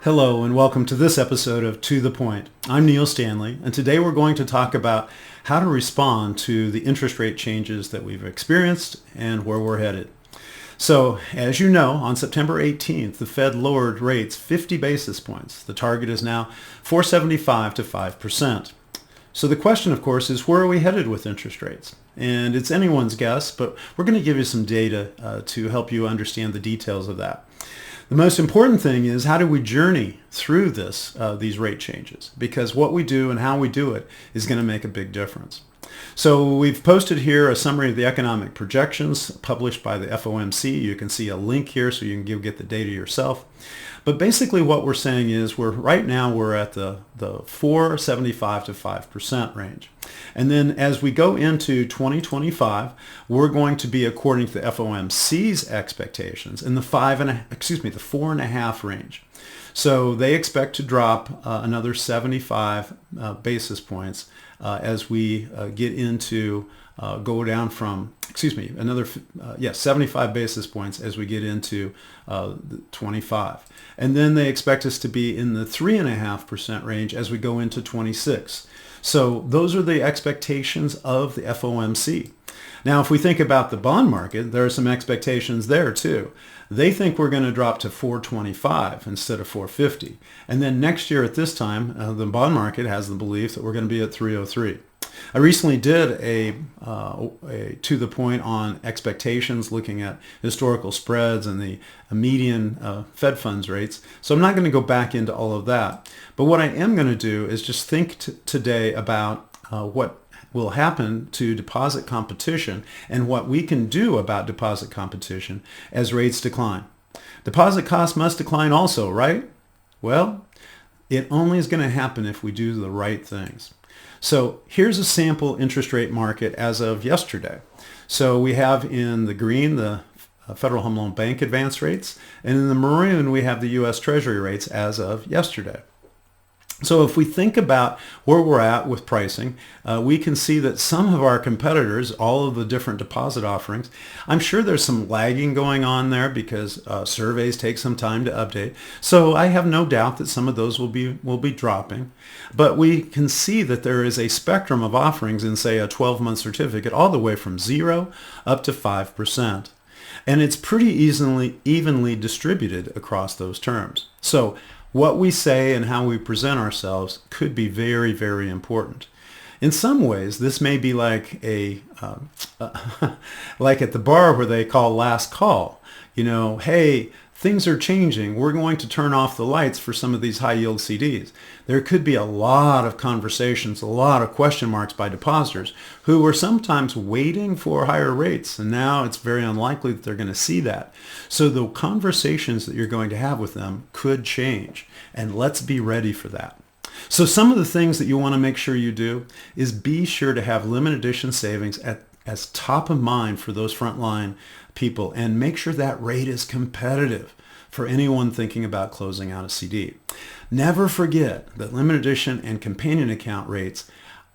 Hello and welcome to this episode of To The Point. I'm Neil Stanley, and today we're going to talk about how to respond to the interest rate changes that we've experienced and where we're headed. So, as you know, on September 18th, the Fed lowered rates 50 basis points. The target is now 4.75 to 5%. So the question, of course, is where are we headed with interest rates? And it's anyone's guess, but we're going to give you some data to help you understand the details of that. The most important thing is how do we journey through these rate changes? Because what we do and how we do it is going to make a big difference. So we've posted here a summary of the economic projections published by the FOMC. You can see a link here so you can get the data yourself. But basically what we're saying is right now we're at the 4.75 to 5% range. And then as we go into 2025, we're going to be, according to the FOMC's expectations, in the 4.5 range. So they expect to drop another 75 basis points as we get into go down from, 75 basis points as we get into 25. And then they expect us to be in the 3.5% range as we go into 26. So those are the expectations of the FOMC. Now, if we think about the bond market, there are some expectations there too. They think we're going to drop to 425 instead of 450. And then next year at this time, the bond market has the belief that we're going to be at 303. I recently did a to the point on expectations, looking at historical spreads and the median Fed funds rates. So I'm not going to go back into all of that. But what I am going to do is just think today about what will happen to deposit competition and what we can do about deposit competition as rates decline. Deposit costs must decline also, right? Well, it only is going to happen if we do the right things. So here's a sample interest rate market as of yesterday. So we have in the green the Federal Home Loan Bank advance rates, and in the maroon we have the U.S. Treasury rates as of yesterday. So if we think about where we're at with pricing, we can see that some of our competitors, all of the different deposit offerings, I'm sure there's some lagging going on there because surveys take some time to update. So I have no doubt that some of those will be dropping. But we can see that there is a spectrum of offerings in, say, a 12-month certificate all the way from 0 up to 5%. And it's pretty evenly distributed across those terms. So what we say and how we present ourselves could be very, very important. In some ways, this may be like like at the bar where they call last call. Hey, things are changing. We're going to turn off the lights for some of these high yield CDs. There could be a lot of conversations, a lot of question marks by depositors who were sometimes waiting for higher rates, and now it's very unlikely that they're going to see that. So the conversations that you're going to have with them could change, and let's be ready for that. So some of the things that you want to make sure you do is be sure to have limited edition savings as top of mind for those frontline people, and make sure that rate is competitive for anyone thinking about closing out a CD. Never forget that limited edition and companion account rates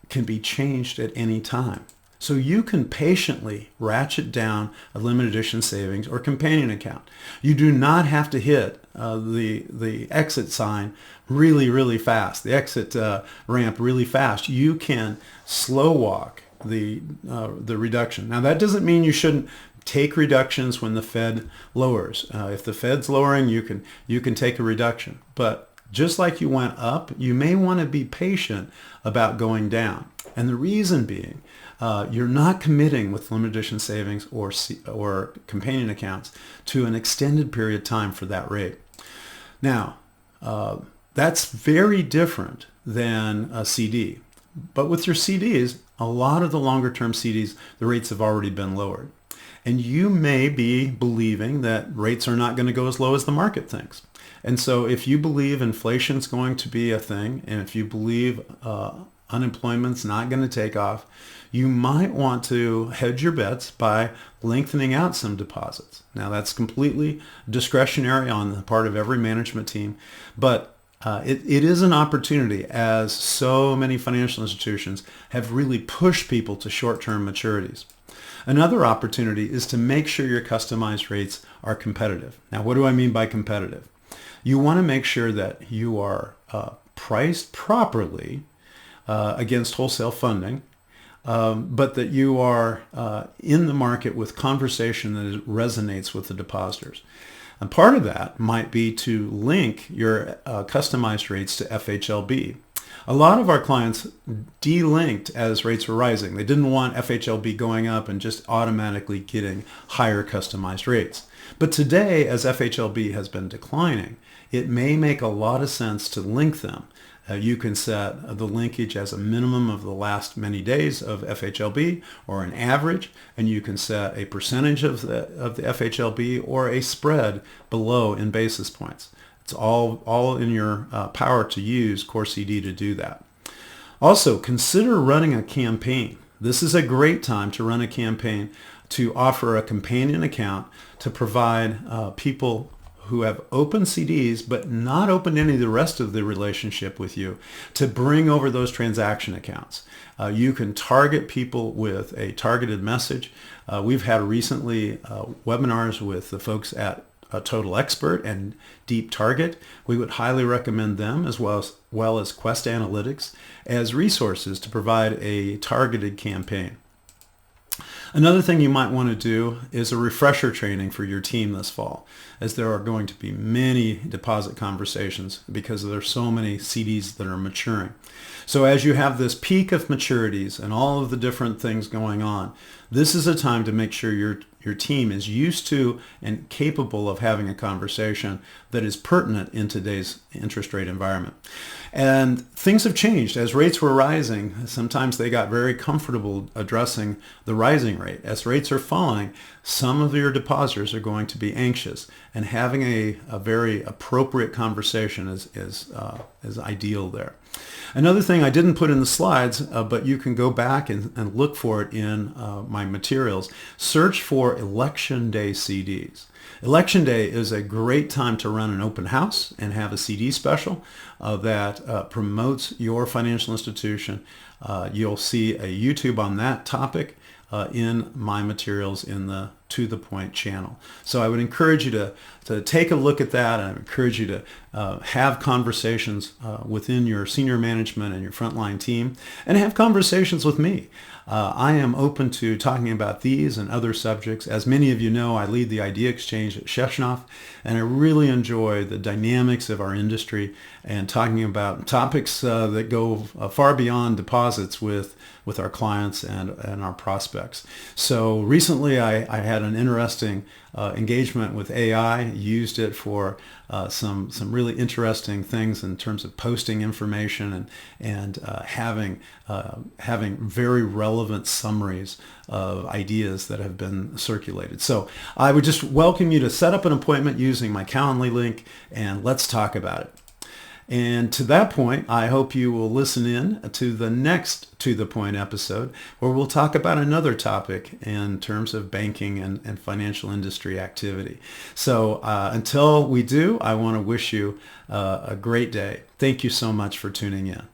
can be changed at any time. So you can patiently ratchet down a limited edition savings or companion account. You do not have to hit the exit sign really, really fast, the exit ramp really fast. You can slow walk the reduction. Now that doesn't mean you shouldn't take reductions when the Fed lowers. If the Fed's lowering, you can take a reduction. But just like you went up, you may want to be patient about going down. And the reason being, you're not committing with limited edition savings or companion accounts to an extended period of time for that rate. Now, that's very different than a CD. But with your CDs, a lot of the longer term CDs, the rates have already been lowered. And you may be believing that rates are not going to go as low as the market thinks. And so if you believe inflation's going to be a thing, and if you believe unemployment's not going to take off, you might want to hedge your bets by lengthening out some deposits. Now that's completely discretionary on the part of every management team, but it is an opportunity, as so many financial institutions have really pushed people to short-term maturities. Another opportunity is to make sure your customized rates are competitive. Now, what do I mean by competitive? You want to make sure that you are priced properly against wholesale funding, but that you are in the market with conversation that resonates with the depositors. And part of that might be to link your customized rates to FHLB. A lot of our clients delinked as rates were rising. They didn't want FHLB going up and just automatically getting higher customized rates. But today, as FHLB has been declining, it may make a lot of sense to link them. You can set the linkage as a minimum of the last many days of FHLB or an average, and you can set a percentage of the FHLB or a spread below in basis points. It's all in your power to use Core CD to do that. Also, consider running a campaign. This is a great time to run a campaign to offer a companion account to provide people who have opened CDs but not opened any of the rest of the relationship with you to bring over those transaction accounts. You can target people with a targeted message. We've had recently webinars with the folks at Total Expert and Deep Target. We would highly recommend them as well as Quest Analytics as resources to provide a targeted campaign. Another thing you might want to do is a refresher training for your team this fall, as there are going to be many deposit conversations because there's so many CDs that are maturing. So as you have this peak of maturities and all of the different things going on, this is a time to make sure your team is used to and capable of having a conversation that is pertinent in today's interest rate environment. And things have changed. As rates were rising, sometimes they got very comfortable addressing the rising rate. As rates are falling, some of your depositors are going to be anxious, and having a very appropriate conversation is ideal there. Another thing I didn't put in the slides, but you can go back and look for it in my materials. Search for Election Day CDs. Election Day is a great time to run an open house and have a CD special that promotes your financial institution. You'll see a YouTube on that topic in my materials in the To The Point channel. So I would encourage you to take a look at that, and I encourage you to have conversations within your senior management and your frontline team, and have conversations with me. I am open to talking about these and other subjects. As many of you know, I lead the Idea Exchange at Sheshnoff, and I really enjoy the dynamics of our industry and talking about topics that go far beyond deposits with our clients and our prospects. So recently I had an interesting engagement with AI, used it for some really interesting things in terms of posting information and having very relevant summaries of ideas that have been circulated. So I would just welcome you to set up an appointment using my Calendly link, and let's talk about it. And to that point, I hope you will listen in to the next To The Point episode, where we'll talk about another topic in terms of banking and financial industry activity. So until we do, I want to wish you a great day. Thank you so much for tuning in.